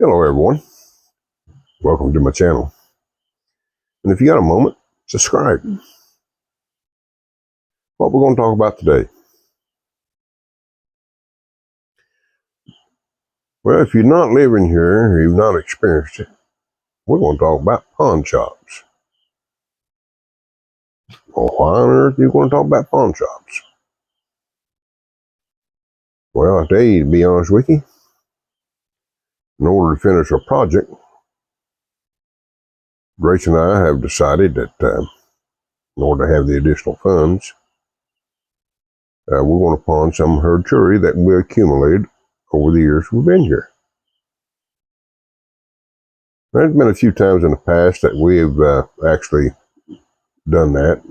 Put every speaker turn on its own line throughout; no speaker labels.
Hello everyone, welcome to my channel. And if you got a moment, subscribe. What we're going to talk about today. Well, if you're not living here or you've not experienced it, we're going to talk about pawn shops. Well, why on earth are you going to talk about pawn shops? Well, today, to be honest with you, in order to finish our project, Grace and I have decided that in order to have the additional funds, we want to pawn some of her jewelry that we accumulated over the years we've been here. There's been a few times in the past that we have actually done that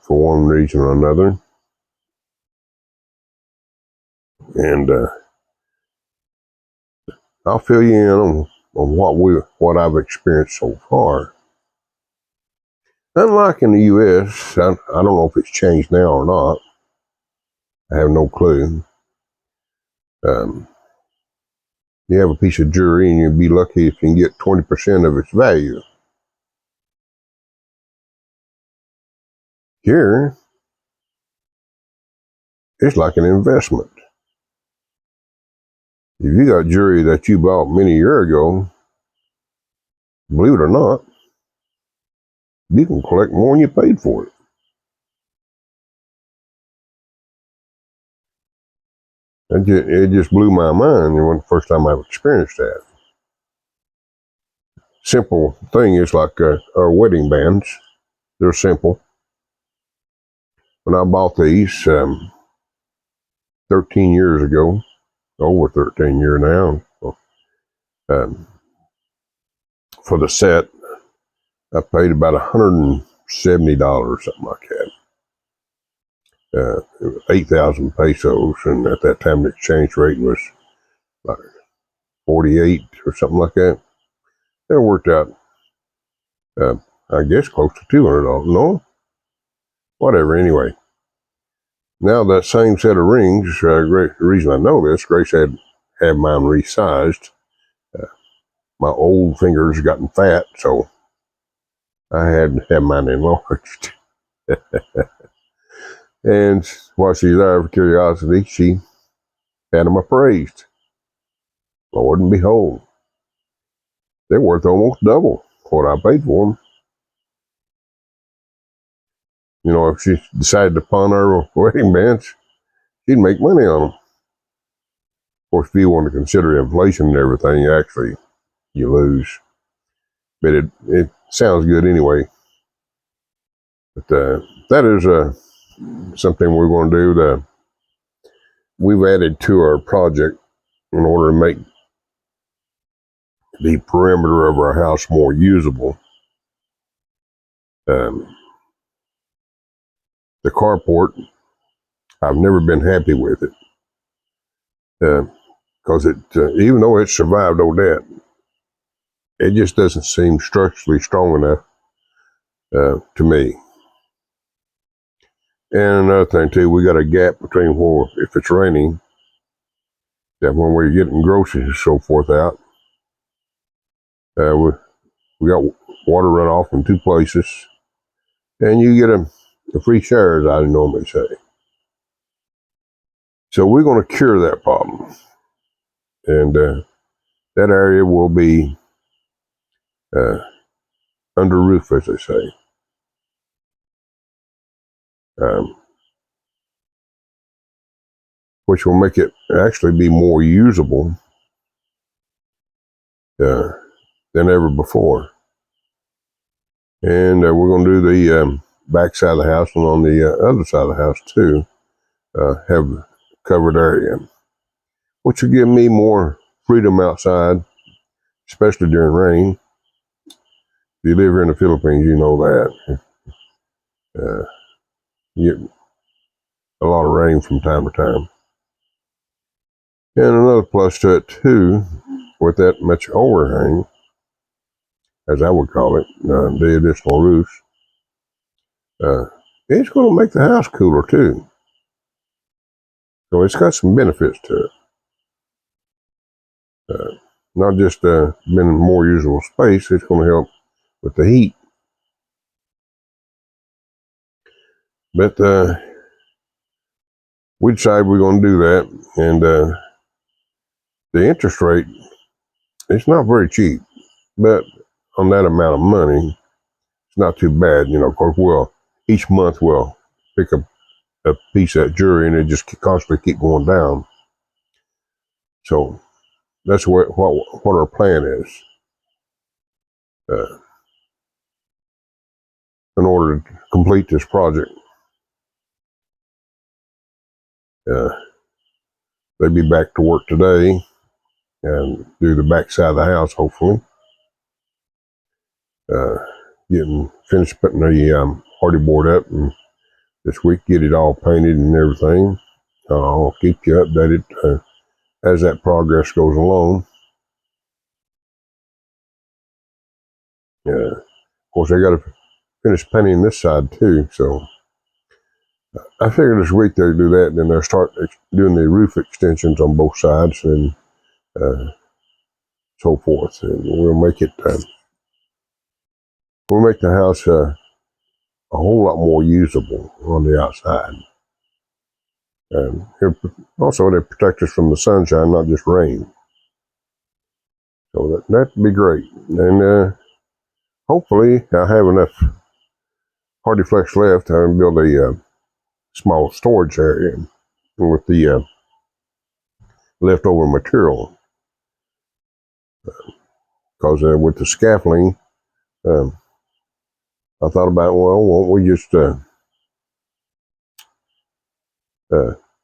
for one reason or another. And I'll fill you in on what I've experienced so far. Unlike in the U.S., I don't know if it's changed now or not. I have no clue. You have a piece of jewelry and you'd be lucky if you can get 20% of its value. Here, it's like an investment. If you got jewelry that you bought many years ago, believe it or not, you can collect more than you paid for it. It just blew my mind the first time I've experienced that. Simple thing is like our wedding bands. They're simple. When I bought these 13 years ago, over 13 years now, for the set, I paid about $170, something like that. It was 8,000 pesos, and at that time the exchange rate was like 48 or something like that. It worked out, I guess, close to $200. No? Whatever, anyway. Now that same set of rings, the reason I know this, Grace had mine resized. My old fingers gotten fat, so I had to have mine enlarged. And while she's there for curiosity, she had them appraised. Lord and behold, they're worth almost double what I paid for them. You know, if she decided to pawn her wedding bands, she'd make money on them. Of course, if you want to consider inflation and everything, you lose. But it sounds good anyway. But that is something we're going to do. We've added to our project in order to make the perimeter of our house more usable. The carport, I've never been happy with it. Because even though it survived Odette, it just doesn't seem structurally strong enough to me. And another thing too, we got a gap between where, if it's raining, that when we're getting groceries and so forth out, we got water runoff in two places, and you get a free shower, as I normally say. So we're going to cure that problem, and that area will be under roof, as they say. Which will make it actually be more usable than ever before. And we're going to do the back side of the house, and on the other side of the house too, have covered area, which will give me more freedom outside, especially during rain. If you live here in the Philippines, you know that. You get a lot of rain from time to time. And another plus to it too, with that much overhang, as I would call it, the additional roof, it's going to make the house cooler too. So it's got some benefits to it. not just being more usable space, it's going to help with the heat. But we decided we're going to do that, and the interest rate, it's not very cheap, but on that amount of money, it's not too bad. Of course, each month we'll pick up a piece of that jewelry, and it just constantly keep going down. So that's what our plan is. In order to complete this project, they'll be back to work today and do the back side of the house, hopefully. Getting finished putting the hardy board up, and this week get it all painted and everything. I'll keep you updated as that progress goes along. Of course, I got to finish painting this side too, so I figure this week they'll do that, and then they'll start doing the roof extensions on both sides and so forth, and we'll make the house a whole lot more usable on the outside. And also, they protect us from the sunshine, not just rain. So that'd be great. And hopefully, I'll have enough hardy flex left to build a small storage area with the leftover material. Because with the scaffolding, I thought about, well, won't we just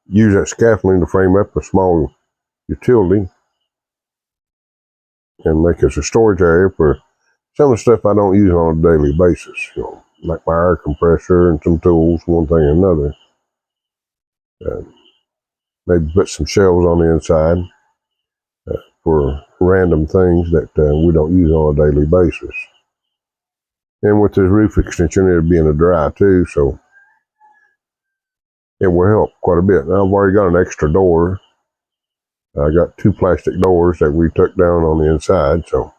use that scaffolding to frame up a small utility and make us a storage area for some of the stuff I don't use on a daily basis, like my air compressor and some tools, one thing and another. Maybe put some shelves on the inside for random things that we don't use on a daily basis. And with this roof extension, it'll be in the dry too, so it will help quite a bit. Now, I've already got an extra door. I got 2 plastic doors that we took down on the inside, so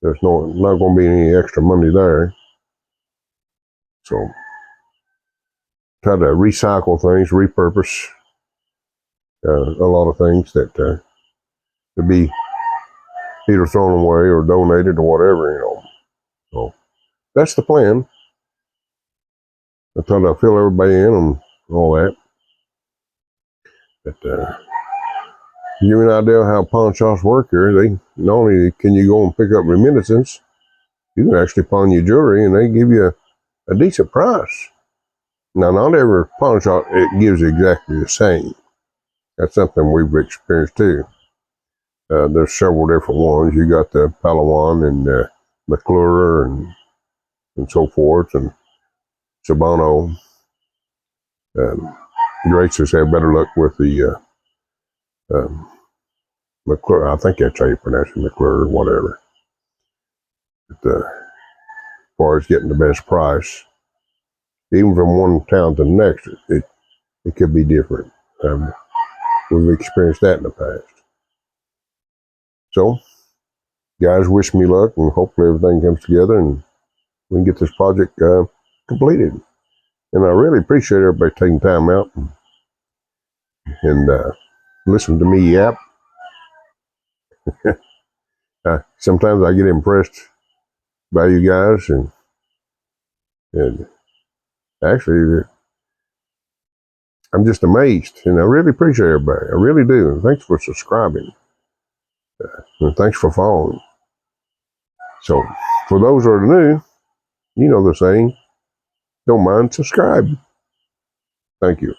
there's not going to be any extra money there. So try to recycle things, repurpose a lot of things that could be either thrown away or donated or whatever, So that's the plan. I thought I'd fill everybody in on all that. But give you an idea how pawn shops work here. They not only can you go and pick up remittances, you can actually pawn your jewelry and they give you a decent price. Now, not every pawn shop it gives exactly the same. That's something we've experienced too. There's several different ones. You got the Palawan and McClure and so forth, and Sabano. Grace has had better luck with the McClure. I think that's how you pronounce it, McClure or whatever. But, as far as getting the best price, even from one town to the next, it could be different. We've experienced that in the past. So, guys, wish me luck, and hopefully everything comes together and we can get this project completed. And I really appreciate everybody taking time out and listen to me yap. Sometimes I get impressed by you guys, and actually, I'm just amazed, and I really appreciate everybody. I really do. And thanks for subscribing, and thanks for following. So, for those that are new, you know the saying, don't mind subscribing. Thank you.